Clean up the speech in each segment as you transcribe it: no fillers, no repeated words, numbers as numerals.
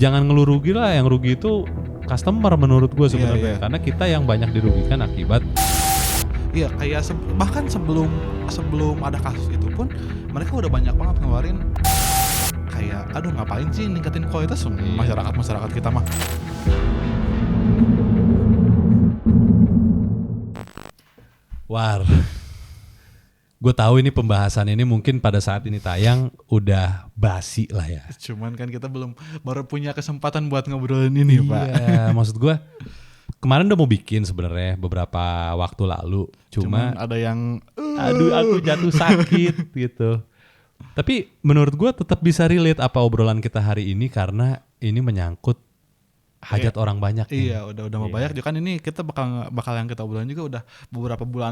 jangan ngeluh rugi lah, yang rugi itu customer menurut gue sebenarnya. Karena kita yang banyak dirugikan akibat. Iya, kayak bahkan sebelum ada kasus itu pun mereka udah banyak banget ngeluarin kayak aduh ngapain sih ningkatin kualitas masyarakat kita mah. War, gue tahu ini pembahasan ini mungkin pada saat ini tayang udah basi lah ya. Cuman kan kita baru punya kesempatan buat ngobrolin ini, Pak. Iya, maksud gue kemarin udah mau bikin sebenarnya beberapa waktu lalu, cuma ada yang aduh aku jatuh sakit gitu. Tapi menurut gue tetap bisa relate apa obrolan kita hari ini karena ini menyangkut hajat orang banyak. Iya, udah mau banyak juga kan ini kita bakal yang kita obrolin juga udah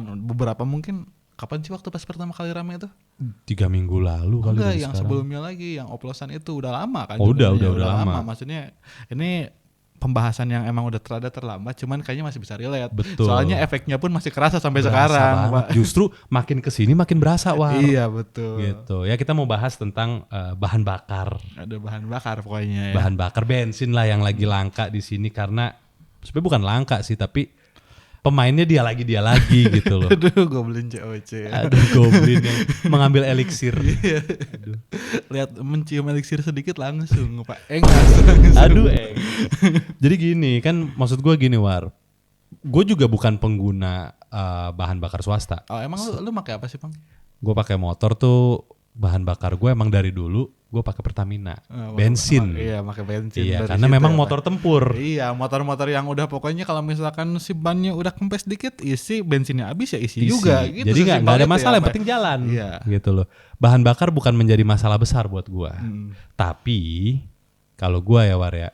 beberapa mungkin kapan sih waktu pas pertama kali rame itu? 3 minggu lalu kali. Enggak, yang sekarang. Sebelumnya lagi yang oplosan itu udah lama kan. Oh, udah lama. Maksudnya ini pembahasan yang emang udah terlambat, cuman kayaknya masih bisa relate. Betul. Soalnya efeknya pun masih kerasa sampai sekarang, Pak. Justru makin kesini makin berasa, War. Iya, betul. Gitu. Ya kita mau bahas tentang bahan bakar. Ada bahan bakar pokoknya ya. Bahan bakar bensin lah yang lagi langka di sini karena sebenarnya bukan langka sih, tapi pemainnya dia lagi gitu loh. Aduh, goblin COC. Aduh, goblin yang mengambil eliksir. Aduh. Lihat mencium eliksir sedikit langsung, Pak. Langsung. Aduh, Jadi gini, kan maksud gue gini, War. Gue juga bukan pengguna bahan bakar swasta. Oh, emang lu pakai apa sih, Bang? Gue pakai motor tuh bahan bakar gue emang dari dulu gue pakai Pertamina, bensin. Iya, pakai bensin. Iya, karena memang motor tempur. Iya, motor-motor yang udah pokoknya kalau misalkan si bannya udah kempes dikit, isi bensinnya habis ya isi juga. Gitu. Jadi nggak ada masalah, yang penting jalan. Iya. Gitu loh. Bahan bakar bukan menjadi masalah besar buat gue. Tapi kalau gue ya, War ya,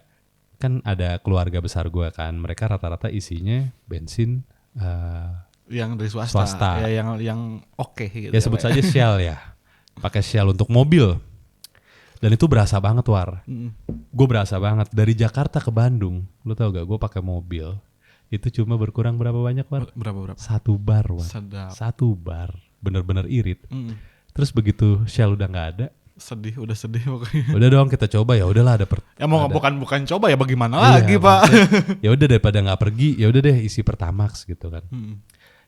kan ada keluarga besar gue kan, mereka rata-rata isinya bensin. Yang dari swasta. Ya, yang oke gitu. Ya sebut saja Shell ya. Pakai Shell untuk mobil. Dan itu berasa banget, War. Gue berasa banget dari Jakarta ke Bandung. Lu tau gak, gue pakai mobil itu cuma berkurang berapa banyak, War? Berapa? 1 bar, War. 1 bar. Bener-bener irit. Terus begitu Shell udah nggak ada, udah sedih pokoknya. Udah dong kita coba, ya udahlah ada. Ya mau bukan coba ya bagaimana lagi, Pak? Ya udah daripada nggak pergi, ya udah deh isi Pertamax gitu kan.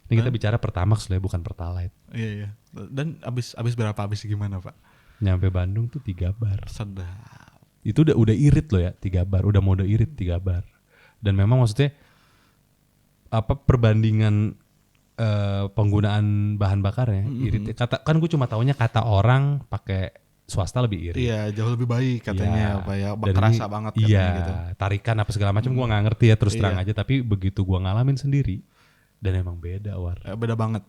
Ini kita bicara Pertamax loh ya, bukan Pertalite. Iya. Dan abis berapa? Abis gimana, Pak? Nyampe Bandung tuh 3 bar. Sedap. Itu udah irit loh ya, 3 bar. Udah mode irit 3 bar. Dan memang maksudnya apa perbandingan penggunaan bahan bakarnya irit. Kan gue cuma taunya kata orang pakai swasta lebih irit. Iya, jauh lebih baik katanya, apa ya, kerasa banget kan gitu. Tarikan apa segala macam gue nggak ngerti ya, terus terang aja, tapi begitu gue ngalamin sendiri dan emang beda, War. Beda banget.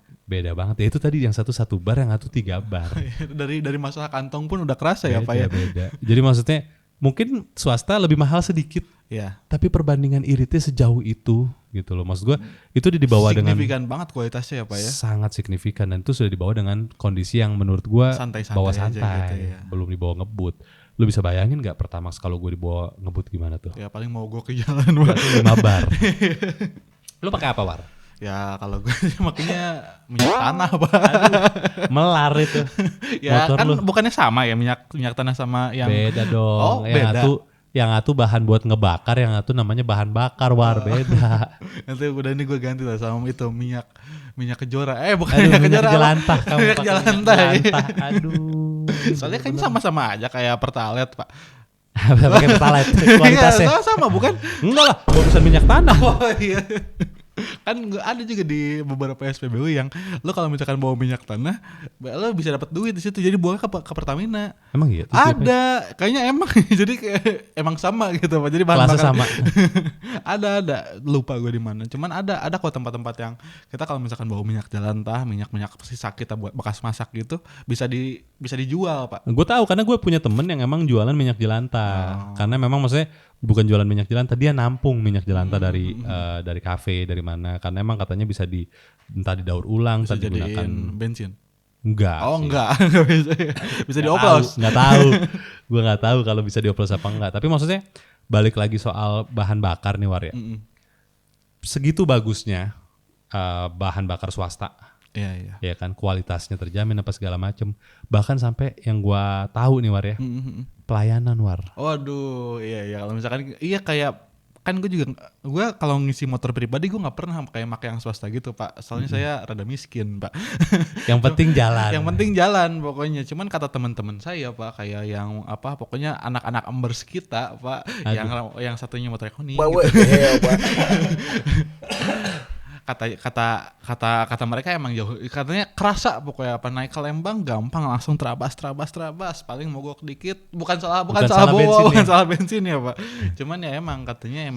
Ya itu tadi yang 1 bar, yang satu 3 bar. dari masalah kantong pun udah kerasa ya, Pak ya. Beda. Jadi maksudnya mungkin swasta lebih mahal sedikit. Iya. Tapi perbandingan iritnya sejauh itu gitu loh. Maksud gue itu dibawa dengan signifikan banget kualitasnya ya, Pak ya. Sangat signifikan, dan itu sudah dibawa dengan kondisi yang menurut gue bawa santai gitu ya. Belum dibawa ngebut. Lu bisa bayangin gak Pertamax kalau gue dibawa ngebut gimana tuh? Ya paling mau gue ke jalan, Pak. 5 bar. Lu pakai apa, War? Ya kalau gue makanya minyak tanah, Pak. Melar itu. Ya motor kan lu. Bukannya sama ya minyak yang sama yang beda dong. Oh, beda. Yang satu bahan buat ngebakar, yang satu namanya bahan bakar, War. Beda. Nanti udah ini gue ganti lah sama itu minyak Kejora. Bukan minyak Kejora. jelantah. Minyak jelantah. Aduh. Soalnya kayaknya sama-sama aja kayak Pertalite, Pak. Pakai Pertalite kualitasnya. Sama bukan? Enggak lah, bagusan minyak tanah. Oh iya. Kan ada juga di beberapa SPBU yang lo kalau misalkan bawa minyak tanah, lo bisa dapat duit di situ. Jadi buangnya ke Pertamina. Emang iya? Ada, kayaknya emang. Jadi emang sama gitu, Pak. Jadi bahan bakar sama. ada. Lupa gue di mana. Cuman ada kok tempat-tempat yang kita kalau misalkan bawa minyak jelantah, minyak sisa kita buat bekas masak gitu, bisa dijual, Pak. Gue tahu karena gue punya temen yang emang jualan minyak jelantah. Karena memang maksudnya bukan jualan minyak jelantah, dia nampung minyak jelantah dari kafe, dari mana, karena emang katanya bisa entah didaur ulang, bisa entah digunakan bensin. Enggak. Oh, sih. Enggak bisa dioplos. Enggak tahu. Gue enggak tahu kalau bisa dioplos apa enggak. Tapi maksudnya balik lagi soal bahan bakar nih, War ya. Segitu bagusnya bahan bakar swasta. Iya. Ya kan, kualitasnya terjamin apa segala macem. Bahkan sampai yang gue tahu nih, War ya. pelayanan war. Waduh, iya kalau misalkan kayak kan gue kalau ngisi motor pribadi gue nggak pernah kayak pakai yang swasta gitu Pak. Soalnya saya rada miskin Pak. Yang penting jalan. Yang penting jalan pokoknya. Cuman kata teman-teman saya Pak, kayak yang pokoknya anak-anak embers kita Pak, yang satunya motor ekonomi. Gitu. Kata mereka emang jauh, katanya kerasa pokoknya naik ke Lembang gampang langsung terabas paling mogok dikit, bukan salah bensin ya Pak. Cuman ya emang katanya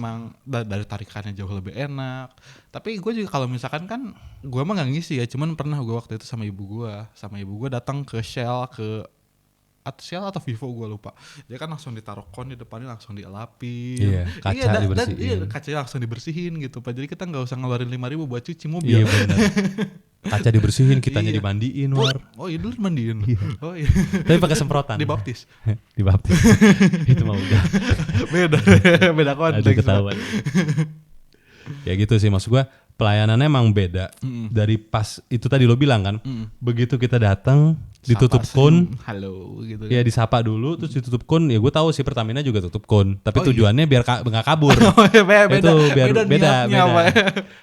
dari tarikannya jauh lebih enak. Tapi gue juga kalau misalkan kan gue mah nggak ngisi ya, cuman pernah gue waktu itu sama ibu gue datang ke Shell atau Vivo gue lupa. Dia kan langsung ditaruh kon di depannya, langsung dielapin. Iya, kaca dibersihin. Kacanya langsung dibersihin gitu Pak. Jadi kita nggak usah ngeluarin 5.000 buat cuci mobil. Iya benar. Kaca dibersihin, kitanya dimandiin war. Oh iya dulu mandiin. Oh iya. Tapi pakai semprotan. Dibaptis. Itu mah udah. Beda konteks. Ada ketahuan. Ya gitu sih, maksud gue pelayanannya emang beda. Dari pas itu tadi lo bilang kan, begitu kita datang ditutup kon, halo gitu. Ya disapa dulu, terus ditutup kon. Ya gue tahu sih Pertamina juga tutup kon, tapi tujuannya biar nggak kabur. Itu biar beda.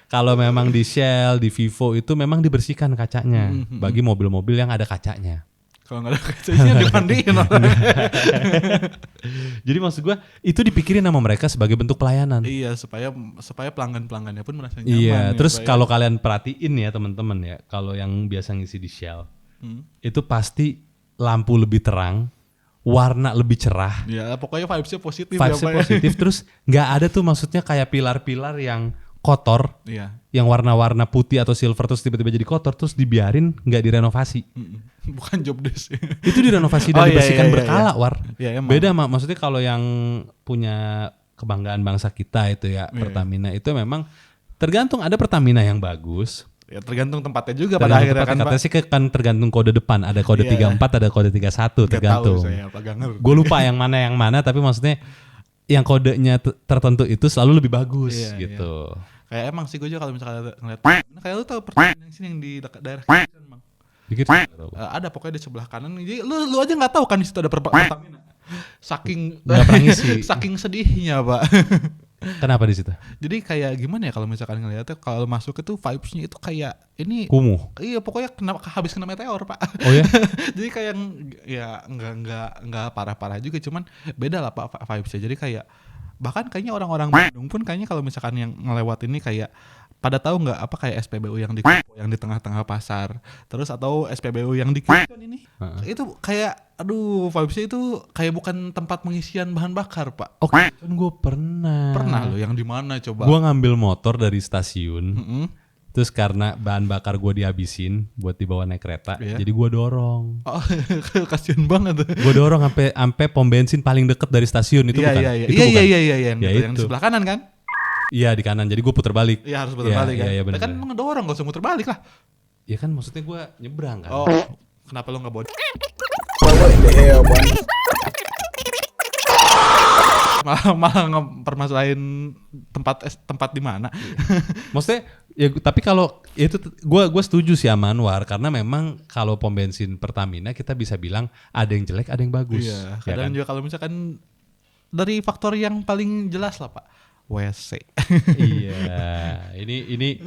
Kalau memang di Shell, di Vivo itu memang dibersihkan kacanya bagi mobil-mobil yang ada kacanya. Kalau nggak ada kacanya dimandiin. Jadi maksud gue itu dipikirin sama mereka sebagai bentuk pelayanan. Iya, supaya pelanggan-pelanggannya pun merasa nyaman. Iya, terus kalau kalian perhatiin ya teman-teman ya, kalau yang biasa ngisi di Shell, itu pasti lampu lebih terang, warna lebih cerah. Ya, pokoknya vibes-nya positif. Vibes-nya positif, terus nggak ada tuh maksudnya kayak pilar-pilar yang kotor, yang warna-warna putih atau silver terus tiba-tiba jadi kotor terus dibiarin nggak direnovasi. Bukan job desk. Itu direnovasi dan dibersihkan berkala war. Ya, beda maksudnya kalau yang punya kebanggaan bangsa kita itu ya Pertamina itu memang tergantung, ada Pertamina yang bagus. Ya tergantung tempatnya juga pada akhirnya kan Pak. Katanya sih kan tergantung kode depan, ada kode 34, ada kode 31 tergantung. Gue lupa yang mana tapi maksudnya yang kodenya tertentu itu selalu lebih bagus gitu. Kayak emang sih gue juga kalau misalkan ngeliat, kayak lu tau Pertamina yang sini yang di dekat daerah kan Bang. Dikit. Ada pokoknya di sebelah kanan. Jadi lu aja nggak tahu kan di situ ada Pertamina. Saking nggak pernah ngisi. Saking sedihnya Pak. Kenapa di situ? Jadi kayak gimana ya kalau misalkan ngeliatnya, kalau masuk itu vibes-nya itu kayak ini kumuh. Iya pokoknya habis kena meteor Pak. Oh ya? Jadi kayak ya nggak parah-parah juga, cuman beda lah Pak vibes-nya. Jadi kayak bahkan kayaknya orang-orang Bandung pun kayaknya kalau misalkan yang ngelewat ini kayak pada tahu nggak apa kayak SPBU yang di tengah-tengah pasar, terus atau SPBU yang di kan ini itu kayak aduh vibes-nya itu kayak bukan tempat pengisian bahan bakar Pak. Oke. Kan gue pernah loh, yang di mana coba? Gue ngambil motor dari stasiun, terus karena bahan bakar gue dihabisin buat dibawa naik kereta, jadi gue dorong. Oh, kasian banget. Gue dorong sampai pom bensin paling deket dari stasiun itu bukan? Iya yang di sebelah kanan kan? Iya di kanan, jadi gue puter balik. Iya harus puter balik kan? Iya bener. Kan ngedorong, gak usah muter balik lah. Iya kan maksudnya gue nyebrang kan. Oh, kenapa lo gak bawa? Malah ngepermasalahin tempat di mana. Maksudnya ya tapi kalau itu gue setuju sih sama Anwar, karena memang kalau pom bensin Pertamina kita bisa bilang ada yang jelek, ada yang bagus. Iya, kadang juga kalau misalkan dari faktor yang paling jelas lah Pak, WC. Iya, ini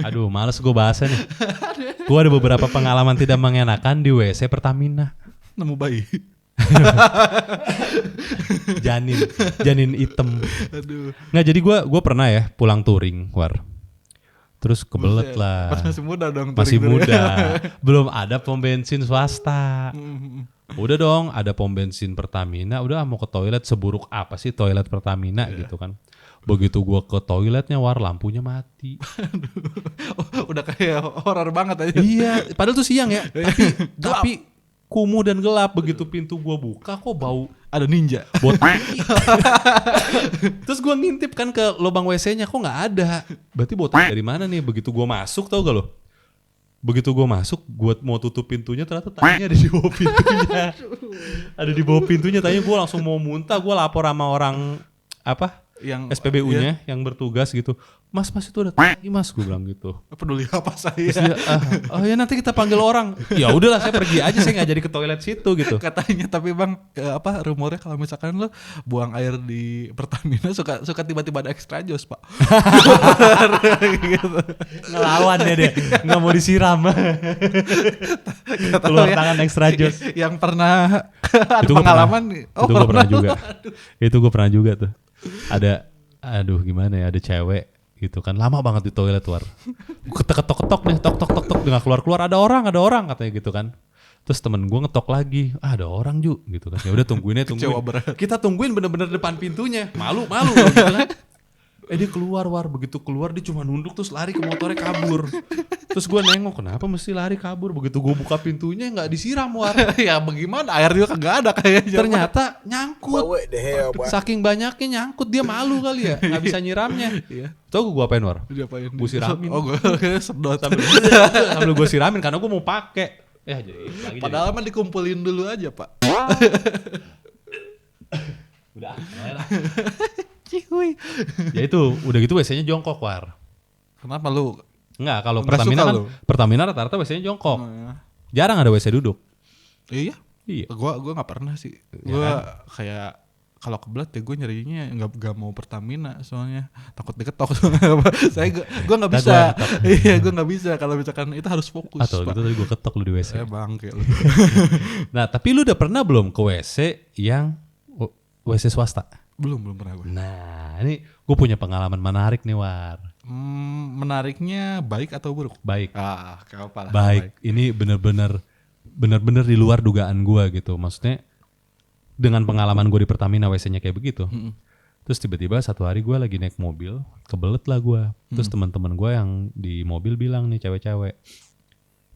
aduh males gue bahasnya nih. Gue ada beberapa pengalaman tidak mengenakan di WC Pertamina. Nemu bayi. janin hitam. Aduh. Nggak, jadi gue pernah ya pulang touring war. Terus kebelet lah. Pas masih muda dong. Masih muda. Belum ada pom bensin swasta. Udah dong, ada pom bensin Pertamina. Udah mau ke toilet, seburuk apa sih toilet Pertamina gitu kan. Begitu gue ke toiletnya war, lampunya mati. Udah kayak horor banget aja. Iya, padahal tuh siang ya. Tapi kumuh dan gelap. Begitu pintu gue buka kok bau ada ninja. Terus gue ngintip kan ke lubang WC-nya, kok nggak ada. Berarti bau dari mana nih? Begitu gue masuk, tau gak lo? Begitu gue masuk, gue mau tutup pintunya, ternyata tanya ada di bawah pintunya. Ada di bawah pintunya, tanya gue langsung mau muntah. Gue lapor sama orang apa? Yang SPBU-nya yang bertugas gitu. Mas itu ada tai mas, gue bilang gitu. Peduli apa saya? Terus dia, oh ya nanti kita panggil orang. Ya udahlah saya pergi aja, saya nggak jadi ke toilet situ gitu. Katanya tapi bang, rumornya kalau misalkan lo buang air di Pertamina suka tiba-tiba ada extra jos pak. Gitu. Ngelawan ya dia, nggak mau disiram. Keluar tangan extra jos. Yang pernah ada itu pengalaman. Itu gue pernah juga. Itu gue pernah juga tuh. Aduh gimana ya, ada cewek gitu kan, lama banget di toilet War. Ketok nih, tok nggak keluar, ada orang katanya gitu kan. Terus temen gue ngetok lagi, ada orang Ju gitu kan. Ya udah tungguin. Kita tungguin bener-bener depan pintunya, malu gitu kan. Dia keluar War, begitu keluar dia cuma nunduk terus lari ke motornya kabur. Terus gue nengok, kenapa mesti lari kabur? Begitu gue buka pintunya nggak disiram War. Ya bagaimana, air juga kagak ada kayaknya. Ternyata nyangkut. Saking banyaknya nyangkut, dia malu kali ya, nggak bisa nyiramnya. Tahu gue apain War? Gue siramin. Oh gue sedot sambil gue siramin karena gue mau pakai. Padahal mah dikumpulin dulu aja pak. Udah lah. Ya itu udah gitu WC-nya jongkok War. Kenapa lu? Enggak, kalau Pertamina kan Pertamina rata-rata WC-nya jongkok. Jarang ada WC duduk. Iya. Gua enggak pernah sih. Gua kayak kalau kebelet ya gue nyarinya enggak mau Pertamina soalnya takut diketok. Gua enggak bisa. Iya, gua enggak bisa kalau misalkan itu harus fokus. Atau gitu tadi gua ketok lu di WC. Bangke lu. Nah, tapi lu udah pernah belum ke WC yang WC swasta? Belum pernah gue. Nah, ini gue punya pengalaman menarik nih War. Menariknya baik atau buruk? Baik. Apa lah. Baik. Ini bener-bener di luar dugaan gue gitu. Maksudnya dengan pengalaman gue di Pertamina WC-nya kayak begitu. Terus tiba-tiba satu hari gue lagi naik mobil, kebelet lah gue. Terus teman-teman gue yang di mobil bilang nih cewek-cewek,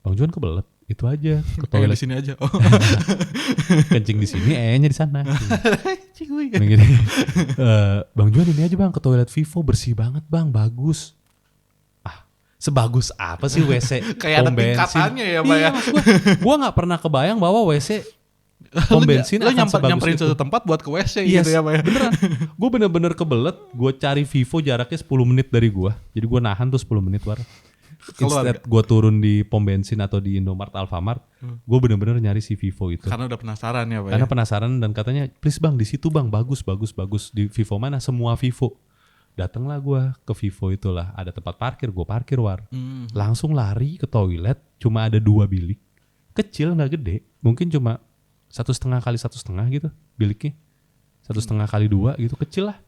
Bang Juan kebelet. Itu aja ke toilet di sini aja. Oh. Kencing di sini, nya di sana. Bang Juan ini aja Bang ke toilet Vivo, bersih banget Bang, bagus. Sebagus apa sih WC kayak ada tingkatannya ya Pak ya. Gua nggak pernah kebayang bahwa WC pom bensin lo nyamperin suatu tempat buat ke WC gitu ya Pak ya. Beneran. Gue bener-bener kebelet, gue cari Vivo jaraknya 10 menit dari gue. Jadi gue nahan tuh 10 menit War. Instead gue turun di pom bensin atau di Indomart, Alfamart, gue bener-bener nyari si Vivo itu. Karena udah penasaran ya Pak. Karena penasaran dan katanya, please Bang di situ Bang, bagus. Di Vivo mana? Semua Vivo. Datanglah gue ke Vivo itulah, ada tempat parkir, gue parkir War. Langsung lari ke toilet, cuma ada 2 bilik, kecil nggak gede, mungkin cuma 1,5 kali 1,5 gitu biliknya, 1,5 kali 2 gitu, kecil lah.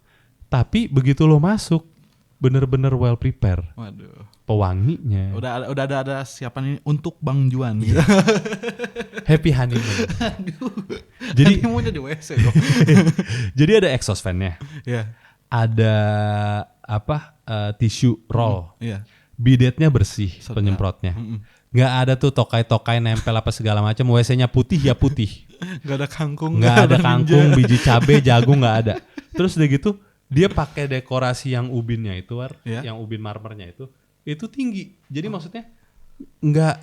Tapi begitu lo masuk, bener-bener well prepare. Waduh. Pewanginya. Udah ada siapan ini untuk Bang Juan gitu. Happy honeymoon. Aduh. Jadi honeymoonnya di WC dong. Jadi ada exhaust fan-nya. Iya. Ada tisu roll. Iya. Bidetnya bersih, penyemprotnya. Nggak ada tuh tokai-tokai nempel apa segala macam. WC-nya putih ya putih. Nggak ada kangkung. Nggak ada kangkung, biji cabai, jagung nggak ada. Terus udah gitu dia pakai dekorasi yang ubinnya itu War, yang ubin marmernya itu tinggi. Jadi maksudnya nggak,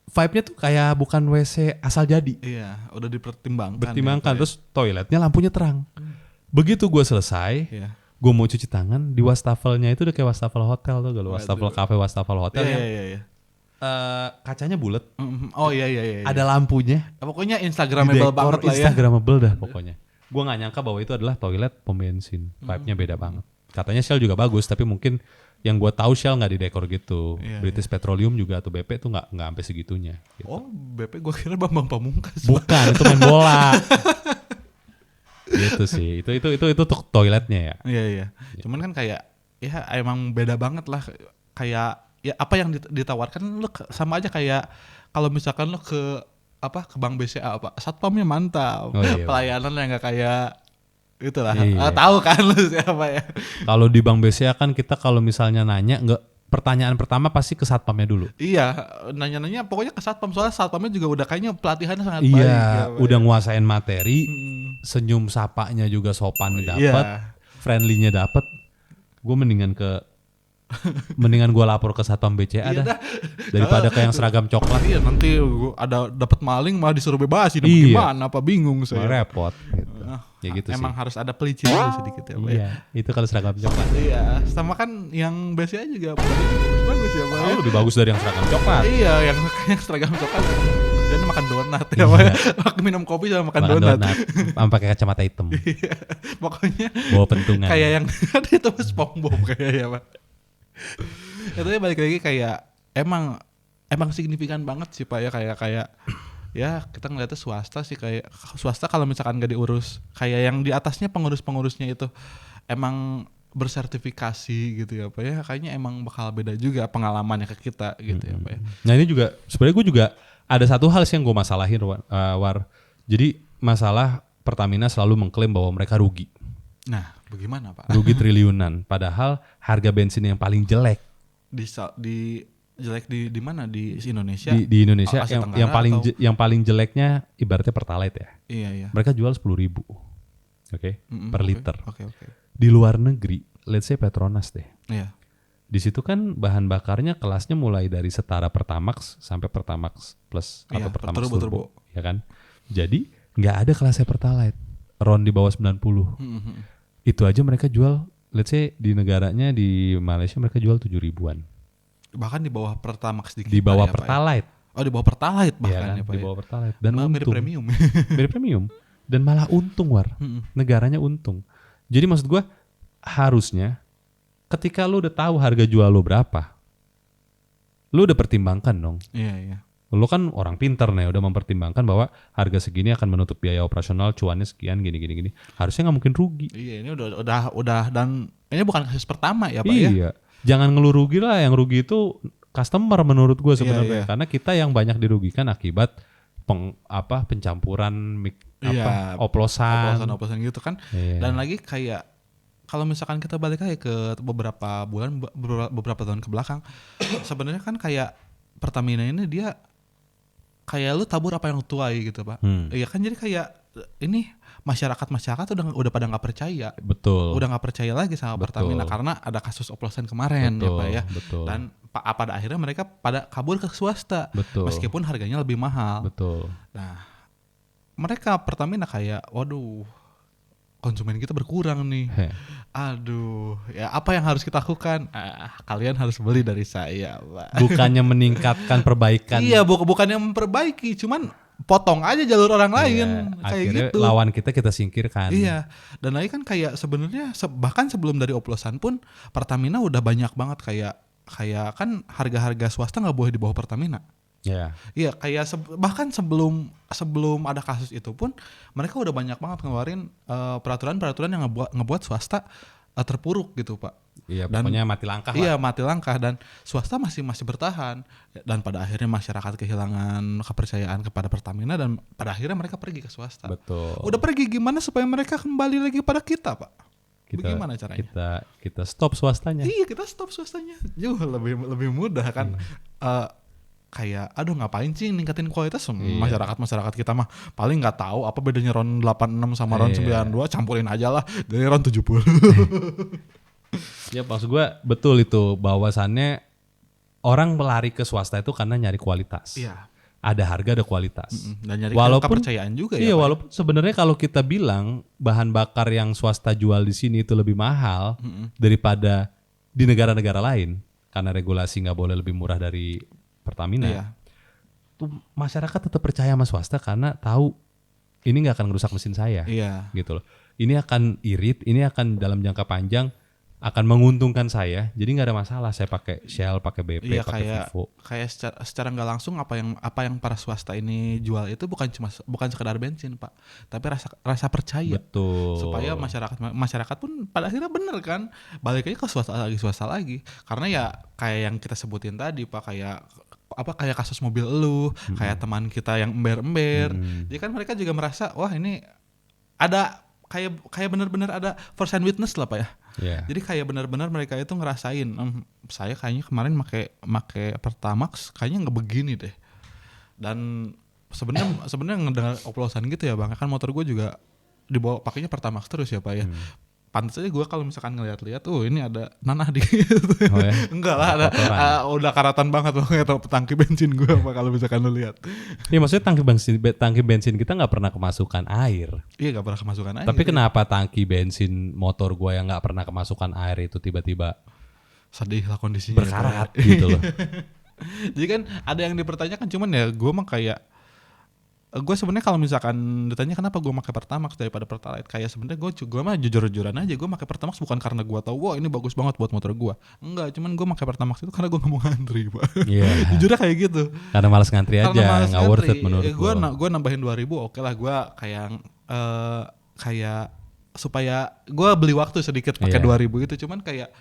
vibe-nya tuh kayak bukan WC asal jadi. Iya, udah dipertimbangkan. Bertimbangkan, terus toiletnya lampunya terang. Begitu gue selesai, gue mau cuci tangan, di wastafelnya itu udah kayak wastafel hotel tuh, kalau wastafel cafe, wastafel hotel Iya. Kacanya bulat. Oh iya. Ada lampunya. Pokoknya instagramable banget lah ya. Instagramable dah pokoknya. Gue nggak nyangka bahwa itu adalah toilet pom bensin. Vibe-nya beda banget. Katanya Shell juga bagus, tapi mungkin yang gue tahu Shell nggak didekor gitu. British Petroleum juga atau BP tuh nggak sampai segitunya. Gitu. Oh BP gue kira Bambang Pamungkas. Bukan, itu main bola. Gitu sih. Itu toiletnya ya. Iya. Cuman kan kayak ya emang beda banget lah. Kayak ya apa yang ditawarkan lu sama aja kayak kalau misalkan lu ke Bank BCA satpamnya mantap. Pelayanan yang nggak kayak itulah. Tahu kan lu siapa ya. Kalau di Bank BCA kan kita kalau misalnya nanya pertanyaan pertama pasti ke satpamnya dulu. Iya, nanya-nanya pokoknya ke satpam, soalnya satpamnya juga udah kayaknya pelatihannya sangat baik. Iya, udah nguasain materi, senyum sapanya juga sopan dapat, friendly-nya dapat. Gue mendingan gue lapor ke satpam BCA dah daripada ke yang seragam coklat. Iya, nanti ada dapat maling malah disuruh bebasin. Gimana? Apa bingung saya. Repot. Gitu. Ya gitu emang sih. harus ada pelicin dulu sedikit ya Pak. Iya, itu kalau seragam coklat. Iya, sama kan yang BCA juga bagus ya Pak. Oh, lebih bagus dari yang seragam coklat. Iya, yang seragam coklat dan makan donat ya Pak. Minum kopi sama makan donat. Sama pakai kacamata hitam. Iya, pokoknya Bawa pentungan. kayak yang ada itu SpongeBob kayak ya Pak. Itu balik lagi kayak emang signifikan banget sih Pak ya, kayak ya kita ngeliatnya swasta sih, kayak swasta kalau misalkan gak diurus kayak yang di atasnya pengurus-pengurusnya itu emang bersertifikasi gitu ya Pak ya, kayaknya emang bakal beda juga pengalamannya ke kita gitu ya Pak ya. Nah ini juga sebenarnya gue juga ada satu hal sih yang gue masalahin War. Jadi masalah Pertamina selalu mengklaim bahwa mereka rugi. Nah bagaimana Pak? Rugi triliunan. Padahal harga bensin yang paling jelek jelek di mana di Indonesia? Di Indonesia Asia yang paling atau? yang paling jeleknya ibaratnya Pertalite ya. Iya. Mereka jual 10.000, per liter. Oke. Di luar negeri, let's say Petronas deh. Iya. Di situ kan bahan bakarnya kelasnya mulai dari setara Pertamax sampai Pertamax Plus atau Pertamax Turbo, ya kan? Jadi nggak ada kelasnya Pertalite, RON di bawah 90. Itu aja mereka jual, let's say di negaranya di Malaysia mereka jual 7.000-an. Bahkan di bawah Pertamax dikit. Di bawah ya, Pertalite. Oh di bawah Pertalite Ya bahkan kan? ya Pak. Di bawah Pertalite. Dan mirip untung. premium. Mirip premium. Dan malah untung War. Negaranya untung. Jadi maksud gue harusnya ketika lu udah tahu harga jual lu berapa, lu udah pertimbangkan dong. Iya. Lu kan orang pinter nih, udah mempertimbangkan bahwa harga segini akan menutup biaya operasional, cuannya sekian, gini. Harusnya nggak mungkin rugi. Iya, ini udah dan ini bukan kasus pertama ya Pak ya. Iya. Jangan ngeluh rugi lah, yang rugi itu customer menurut gue sebenarnya. Iya. Karena kita yang banyak dirugikan akibat pencampuran oplosan gitu kan. Iya. Dan lagi kayak kalau misalkan kita balik lagi ke beberapa tahun ke belakang, sebenarnya kan kayak Pertamina ini dia kayak lu tabur apa yang lu tuai gitu Pak. Iya kan, jadi kayak ini masyarakat udah pada nggak percaya. Betul. Udah nggak percaya lagi sama Pertamina karena ada kasus oplosan kemarin ya Pak ya. Betul. Dan pada akhirnya mereka pada kabur ke swasta. Betul. Meskipun harganya lebih mahal. Betul. Nah, mereka Pertamina kayak waduh, konsumen kita berkurang nih. Aduh, ya apa yang harus kita lakukan? Kalian harus beli dari saya, Pak. Bukannya meningkatkan perbaikan. Iya, bukan yang memperbaiki, cuman potong aja jalur orang lain kayak akhirnya gitu. Lawan kita singkirkan. Iya, dan lagi kan kayak sebenarnya bahkan sebelum dari oplosan pun Pertamina udah banyak banget kayak kan harga-harga swasta nggak boleh di bawah Pertamina. Iya, kayak bahkan sebelum ada kasus itu pun mereka udah banyak banget ngeluarin peraturan-peraturan yang ngebuat swasta terpuruk gitu Pak. Iya, pokoknya mati langkah lah. Iya, mati langkah, dan swasta masih bertahan, dan pada akhirnya masyarakat kehilangan kepercayaan kepada Pertamina dan pada akhirnya mereka pergi ke swasta. Betul. Udah pergi, gimana supaya mereka kembali lagi pada kita Pak? Bagaimana caranya? Kita stop swastanya. Iya, kita stop swastanya. Jauh lebih mudah kan. Kayak aduh ngapain sih ningkatin kualitas masyarakat kita mah paling nggak tahu apa bedanya RON 86 sama RON 92, campurin aja lah dari RON 70. Ya maksud gue betul itu, bahwasannya orang melari ke swasta itu karena nyari kualitas. Iya. Ada harga, ada kualitas. Dan nyari kepercayaan juga ya. Iya, Pak. walaupun sebenarnya kalau kita bilang bahan bakar yang swasta jual di sini itu lebih mahal daripada di negara-negara lain karena regulasi nggak boleh lebih murah dari Pertamina. Iya. Tuh masyarakat tetap percaya sama swasta karena tahu ini nggak akan ngerusak mesin saya. Iya. Gitu loh. Ini akan irit, ini akan dalam jangka panjang akan menguntungkan saya. Jadi nggak ada masalah saya pakai Shell, pakai BP, Iya, pakai Vivo. Kayak secara nggak langsung apa yang para swasta ini jual itu bukan sekedar bensin Pak, tapi rasa percaya. Betul. Supaya masyarakat pun pada akhirnya bener kan balik lagi ke swasta lagi. Karena ya kayak yang kita sebutin tadi Pak, kayak kasus mobil elu, kayak teman kita yang ember-ember. Jadi kan mereka juga merasa wah ini ada kayak benar-benar ada first hand witness lah Pak ya. Yeah. Jadi kayak benar-benar mereka itu ngerasain saya kayaknya kemarin make Pertamax kayaknya nggak begini deh. Dan sebenarnya ngedengar oplosan gitu ya Bang. Kan motor gue juga dibawa pakainya Pertamax terus ya Pak ya. pantas aja gue kalau misalkan ngeliat-liat, ini ada nanah di gitu. Oh ya? Enggak lah, udah karatan banget pokoknya tangki bensin gue apa kalau misalkan lu lihat. Iya maksudnya tangki bensin kita nggak pernah kemasukan air. Iya nggak pernah kemasukan air. Tapi kenapa tangki bensin motor gue yang nggak pernah kemasukan air itu tiba-tiba sedih lah kondisinya. Berkarat gitu loh. Jadi kan ada yang dipertanyakan, cuman ya gue mah kayak gue sebenarnya kalau misalkan ditanya kenapa gue pakai Pertamax daripada Pertalite, kayak sebenarnya gue mah jujur-jujuran aja, gue pakai Pertamax bukan karena gue tahu wah ini bagus banget buat motor gue, enggak, cuman gue pakai Pertamax itu karena gue nggak mau ngantri, Pak. Iya. Jujurnya kayak gitu. Karena malas ngantri aja, nggak worth it menurut gue. Gue nambahin 2.000, oke lah, gue kayak supaya gue beli waktu sedikit pakai 2.000 itu, cuman kayak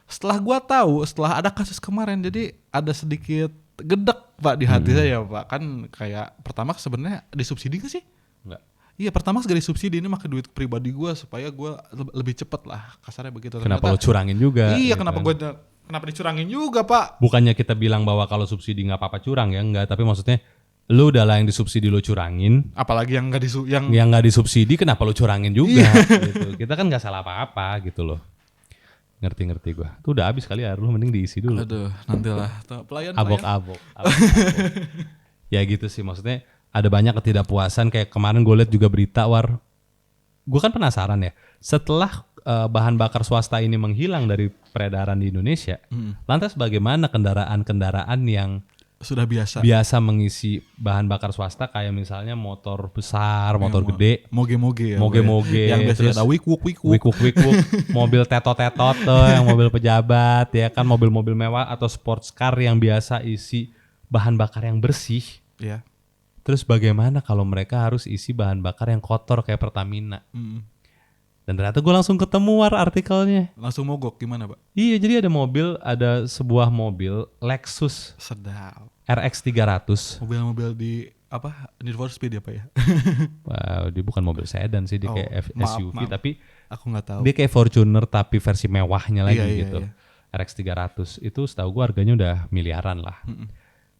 setelah gue tahu, setelah ada kasus kemarin, jadi ada sedikit gedek Pak di hati saya Pak. Kan kayak Pertamax sebenarnya disubsidi gak sih? Enggak. Iya, Pertamax gak disubsidi, ini pakai duit pribadi gue supaya gue lebih cepet lah, kasarnya begitu. Kenapa lo curangin juga? Iya, gitu kenapa dicurangin juga Pak? Bukannya kita bilang bahwa kalau subsidi nggak apa-apa curang ya, enggak. Tapi maksudnya lu udah lah yang disubsidi lu curangin. Apalagi yang nggak disubsidi, kenapa lu curangin juga? Gitu. Kita kan nggak salah apa-apa gitu loh. Ngerti gue. Tuh udah habis kali ya, lu mending diisi dulu. Aduh, nantilah. Pelayan. Abok-abok. Ya gitu sih, maksudnya ada banyak ketidakpuasan. Kayak kemarin gue liat juga berita, gue kan penasaran ya, setelah bahan bakar swasta ini menghilang dari peredaran di Indonesia, lantas bagaimana kendaraan-kendaraan yang sudah biasa mengisi bahan bakar swasta, kayak misalnya motor besar, motor gede, moge-moge yang biasanya ada wik-wuk, mobil tetot-tetot tuh, yang mobil pejabat ya kan, mobil-mobil mewah atau sports car yang biasa isi bahan bakar yang bersih. Iya. Terus bagaimana kalau mereka harus isi bahan bakar yang kotor kayak Pertamina? Dan ternyata gue langsung ketemu artikelnya. Langsung mogok gimana Pak? Iya, jadi ada sebuah mobil Lexus sedap RX 300. Mobil-mobil di apa? Need for Speed ya Pak ya? Wow, dia bukan mobil sedan sih, dia kayak SUV maaf. Tapi aku nggak tahu. Dia kayak Fortuner tapi versi mewahnya lagi gitu. Iya. RX 300 itu setahu gue harganya udah miliaran lah.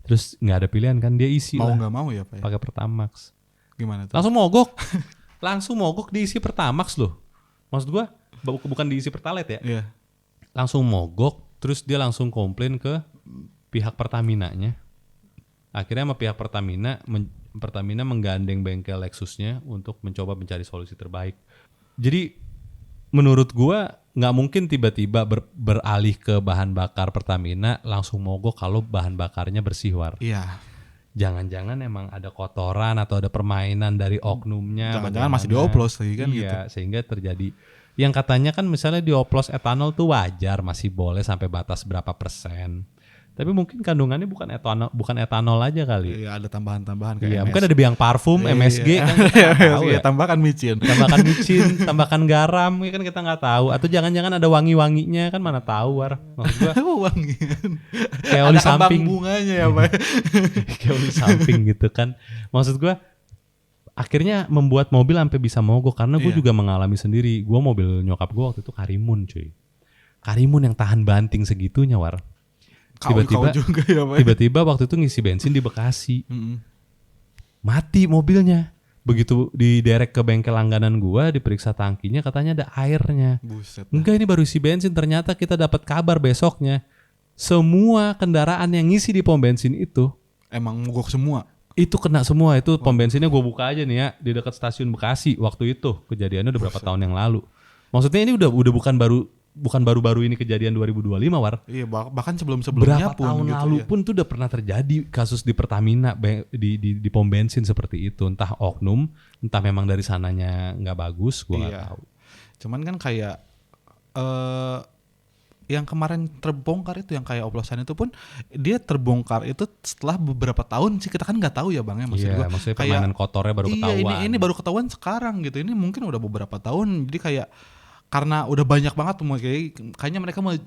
Terus nggak ada pilihan kan, dia isi mau lah. Nggak mau ya Pak? Pakai Pertamax. Gimana tuh? Langsung mogok diisi Pertamax loh. Maksud gue bukan diisi Pertalite ya. Iya. Langsung mogok, terus dia langsung komplain ke pihak Pertaminanya. Akhirnya sama pihak Pertamina menggandeng bengkel Lexusnya untuk mencoba mencari solusi terbaik. Jadi menurut gua nggak mungkin tiba-tiba beralih ke bahan bakar Pertamina langsung mogok kalau bahan bakarnya bersih, Iya. Jangan-jangan emang ada kotoran atau ada permainan dari oknumnya. Jangan-jangan masih dioplos lagi kan gitu. Iya, sehingga terjadi yang katanya kan misalnya dioplos etanol tuh wajar, masih boleh sampai batas berapa persen. Tapi mungkin kandungannya bukan etanol aja kali. Iya, ada tambahan-tambahan kayak mungkin ada biang parfum, MSG kan kita tahu ya. Tambahkan micin, tambahkan garam, kan kita nggak tahu. Atau jangan-jangan ada wangi-wanginya, kan mana tahu maksud gua. Wangian. Kayak oli samping bunganya ya Pak. Kayak oli samping gitu kan. Maksud gua akhirnya membuat mobil sampai bisa mogok karena gue juga mengalami sendiri. Gue mobil nyokap gue waktu itu Karimun cuy. Karimun yang tahan banting segitunya Tiba-tiba waktu itu ngisi bensin di Bekasi. Mati mobilnya. Begitu diderek ke bengkel langganan gua, diperiksa tangkinya, katanya ada airnya. Buset. Enggak, ini baru isi bensin. Ternyata kita dapat kabar besoknya, semua kendaraan yang ngisi di pom bensin itu emang mogok semua. Itu kena semua. Itu pom bensinnya gua buka aja nih ya, di dekat stasiun Bekasi waktu itu. Kejadiannya udah berapa tahun yang lalu. Maksudnya ini udah bukan baru-baru ini kejadian 2025 Iya, bahkan sebelum-sebelumnya berapa tahun gitu lalu pun tuh udah pernah terjadi kasus di Pertamina di pom bensin seperti itu. Entah oknum, entah memang dari sananya nggak bagus, gue nggak tahu. Cuman kan kayak yang kemarin terbongkar itu, yang kayak oplosan itu pun dia terbongkar itu setelah beberapa tahun sih, kita kan nggak tahu ya Bang ya, maksudnya permainan kotornya baru ketahuan. Ini baru ketahuan sekarang gitu. Ini mungkin udah beberapa tahun, jadi kayak karena udah banyak banget tuh, kayaknya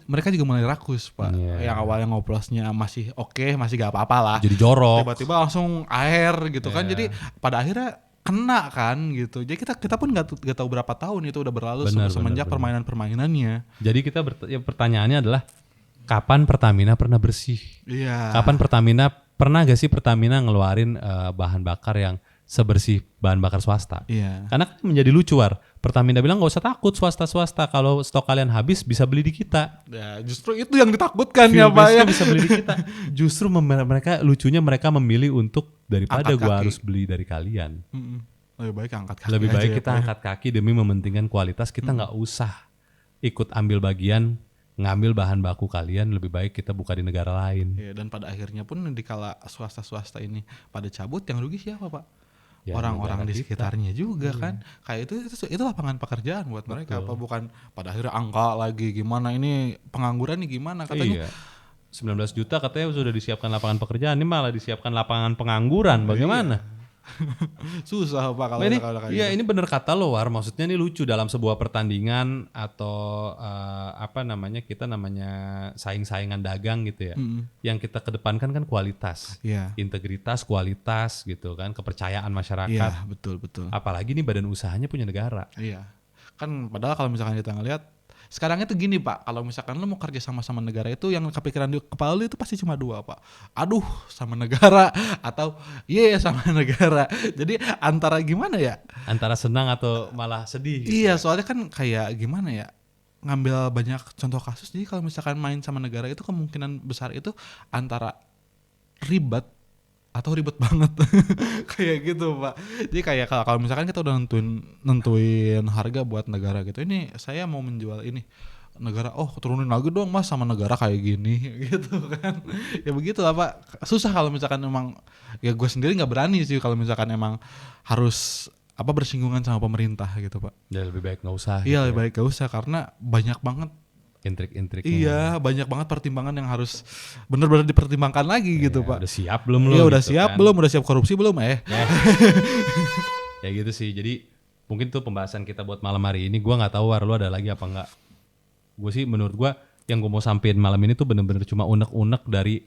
mereka juga mulai rakus Pak. Yang awalnya ngoplosnya masih oke, masih gak apa-apa lah. Jadi jorok. Tiba-tiba langsung air gitu kan. Jadi pada akhirnya kena kan gitu. Jadi kita pun gak tahu berapa tahun itu udah berlalu semenjak permainan-permainannya. Jadi kita pertanyaannya adalah kapan Pertamina pernah bersih? Iya. Kapan pernah gak sih Pertamina ngeluarin bahan bakar yang sebersih bahan bakar swasta? Iya. Karena kan menjadi lucu Pertamina bilang nggak usah takut swasta kalau stok kalian habis bisa beli di kita. Ya justru itu yang ditakutkan ya Pak ya. Bisa beli di kita. Justru mereka lucunya mereka memilih untuk daripada Angkat gua kaki. harus beli dari kalian. Lebih baik angkat kaki. Lebih aja baik ya, kita Pak ya. angkat kaki demi mementingkan kualitas. Kita nggak usah ikut ambil bagian ngambil bahan baku kalian. Lebih baik kita buka di negara lain. Iya, dan pada akhirnya pun dikala swasta ini pada cabut, yang rugi siapa Pak? Ya, Orang-orang negara di kita. sekitarnya juga kan. Kayak itu lapangan pekerjaan buat mereka, apa bukan pada akhirnya angka lagi gimana ini pengangguran nih gimana katanya. Iya. 19 juta katanya sudah disiapkan lapangan pekerjaan. Ini malah disiapkan lapangan pengangguran. Bagaimana? Susah Pak kalau ini, kayak iya gitu. ini bener kata lo War, maksudnya ini lucu dalam sebuah pertandingan atau kita namanya saing-saingan dagang gitu ya. Yang kita kedepankan kan kualitas, Iya. integritas, kualitas gitu kan, kepercayaan masyarakat. Iya, betul. Apalagi nih badan usahanya punya negara. Iya. Kan padahal kalau misalkan kita ngelihat sekarang itu gini Pak, kalau misalkan lu mau kerja sama negara itu yang kepikiran di kepala lu itu pasti cuma dua Pak. Aduh sama negara atau sama negara. Jadi antara gimana ya? Antara senang atau malah sedih. Iya soalnya kan kayak gimana ya? Ngambil banyak contoh kasus. Jadi kalau misalkan main sama negara itu kemungkinan besar itu antara ribet atau ribet banget kayak gitu Pak. Jadi kayak kalau misalkan kita udah nentuin harga buat negara gitu, ini saya mau menjual ini negara, turunin lagi dong Mas sama negara kayak gini gitu kan. Ya begitulah Pak, susah kalau misalkan emang ya gue sendiri nggak berani sih kalau misalkan emang harus bersinggungan sama pemerintah gitu Pak. Ya lebih baik nggak usah. Iya lebih baik gak usah karena banyak banget intrik-intriknya. Iya, banyak banget pertimbangan yang harus benar-benar dipertimbangkan lagi gitu, Pak. Udah siap belum lo? Iya, udah gitu siap kan? belum? Udah siap korupsi belum? Ya gitu sih. Jadi mungkin tuh pembahasan kita buat malam hari ini. Gua nggak tahu War, lu ada lagi apa nggak? Gue sih menurut gua yang gue mau sampein malam ini tuh bener-bener cuma unek-unek dari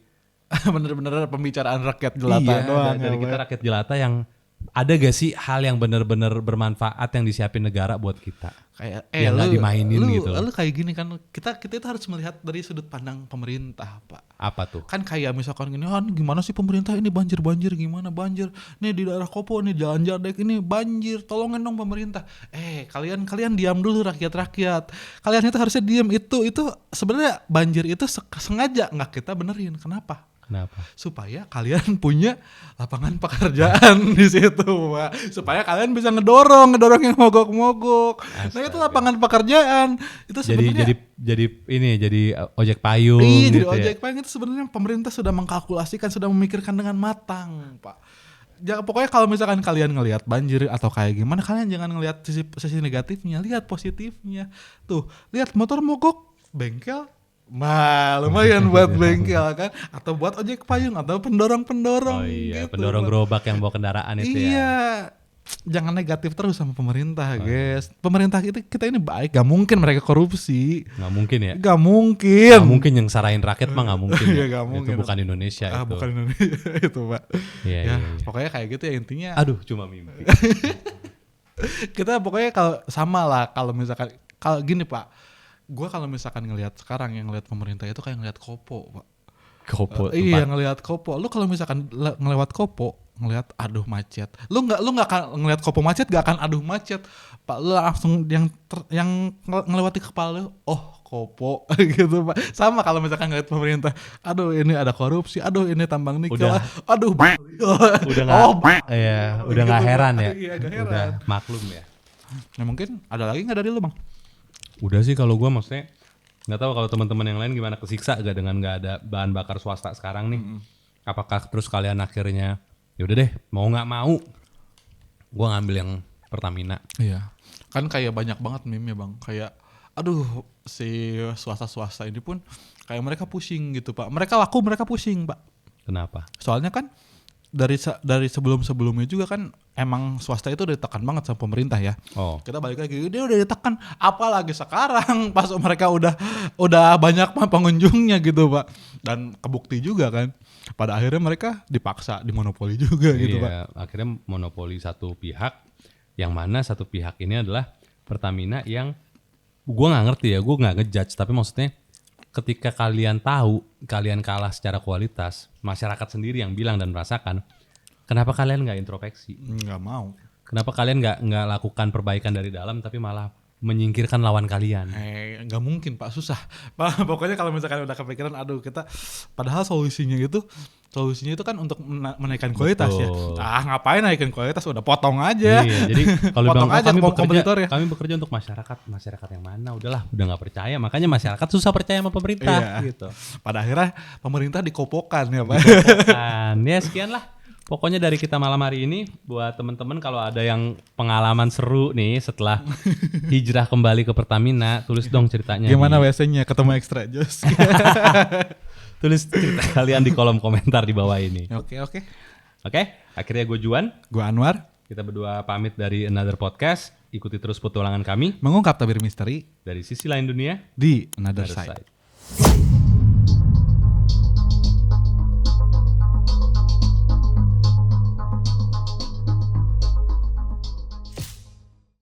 Bener-bener pembicaraan rakyat jelata iya, doang. dari kita rakyat jelata yang ada gak sih hal yang bener-bener bermanfaat yang disiapin negara buat kita? Kayak yang nggak dimainin gitu. Lu kayak gini kan kita itu harus melihat dari sudut pandang pemerintah, Pak. Apa tuh? Kan kayak misalkan gini, ini gimana sih pemerintah ini banjir gimana banjir? Nih di daerah Kopo nih jalan Jardek ini banjir, tolongin dong pemerintah. Kalian diam dulu rakyat. Kalian itu harusnya diam, itu sebenarnya banjir itu sengaja nggak kita benerin. Kenapa? Supaya kalian punya lapangan pekerjaan di situ, Pak. Supaya kalian bisa ngedorong yang mogok-mogok. Nah itu lapangan pekerjaan. Itu sebenarnya jadi ojek payung. Iya, gitu jadi ojek payung itu sebenarnya pemerintah sudah mengkalkulasikan, sudah memikirkan dengan matang, Pak. Pokoknya kalau misalkan kalian ngelihat banjir atau kayak gimana, kalian jangan ngelihat sisi negatifnya, lihat positifnya. Tuh, lihat motor mogok, bengkel lumayan buat bengkel kan, atau buat ojek payung atau pendorong-pendorong. Oh iya, gitu, pendorong gerobak yang bawa kendaraan itu ya. Iya, jangan negatif terus sama pemerintah, guys. Pemerintah kita ini baik, gak mungkin mereka korupsi. Nggak mungkin ya? Gak mungkin. Nggak mungkin yang sarahin rakyat mah nggak mungkin. Iya, Ya. nggak mungkin. Itu bukan Indonesia itu. Bukan Indonesia itu, Pak. Iya. Pokoknya kayak gitu ya intinya. Aduh, cuma mimpi. Kita pokoknya kalau sama lah, kalau misalkan kalau gini Pak. Gue kalau misalkan ngelihat sekarang yang ngelihat pemerintah itu kayak ngelihat Kopo, Pak. Kopo. Iya, ngelihat Kopo. Lu kalau misalkan ngelewat Kopo, ngelihat aduh macet. Lu nggak akan ngelihat Kopo macet, gak akan aduh macet. Pak, lu langsung yang ngelewati kepala lu, Kopo gitu, Pak. Sama kalau misalkan ngelihat pemerintah, aduh ini ada korupsi, aduh ini tambang nikel, aduh udah nggak udah nggak gitu, heran ya. Iya, gak heran. Udah maklum ya. Nah, mungkin ada lagi nggak dari lu, Bang? Udah sih kalau gue maksudnya nggak tahu kalau teman-teman yang lain gimana, kesiksa gak dengan nggak ada bahan bakar swasta sekarang nih. Apakah terus kalian akhirnya yaudah deh mau nggak mau gue ngambil yang Pertamina. Iya, kan kayak banyak banget meme-nya Bang, kayak aduh si swasta ini pun kayak mereka pusing gitu Pak, mereka pusing Pak. Kenapa? Soalnya kan dari sebelum-sebelumnya juga kan emang swasta itu udah ditekan banget sama pemerintah ya. Kita balik lagi, dia udah ditekan, apalagi sekarang pas mereka udah banyak pengunjungnya gitu Pak. Dan kebukti juga kan, pada akhirnya mereka dipaksa dimonopoli juga gitu Pak. Iya, akhirnya monopoli satu pihak, yang mana satu pihak ini adalah Pertamina yang gue nggak ngerti ya, gue nggak ngejudge, tapi maksudnya ketika kalian tahu kalian kalah secara kualitas, masyarakat sendiri yang bilang dan merasakan, kenapa kalian nggak introspeksi? Nggak mau. Kenapa kalian nggak lakukan perbaikan dari dalam tapi malah menyingkirkan lawan kalian? Nggak mungkin Pak, susah. Pak, pokoknya kalau misalkan udah kepikiran, aduh kita, padahal solusinya itu kan untuk menaikkan kualitas. Betul. Ya. Ngapain naikin kualitas, udah potong aja. Iya, jadi kalau potong bilang aja kompetitor ya. kami bekerja untuk masyarakat yang mana? Udahlah, udah nggak percaya. Makanya masyarakat susah percaya sama pemerintah. Iya. Gitu. Pada akhirnya pemerintah dikopokan ya Pak. Dikopokan. Ya sekian lah. Pokoknya dari kita malam hari ini, buat teman-teman kalau ada yang pengalaman seru nih setelah hijrah kembali ke Pertamina, tulis dong ceritanya. Gimana WC-nya ketemu extra jos? Tulis cerita kalian di kolom komentar di bawah ini. Oke. Oke, akhirnya gue Juan. Gue Anwar. Kita berdua pamit dari Another Podcast. Ikuti terus petualangan kami Mengungkap tabir misteri dari sisi lain dunia di Another Side. Side.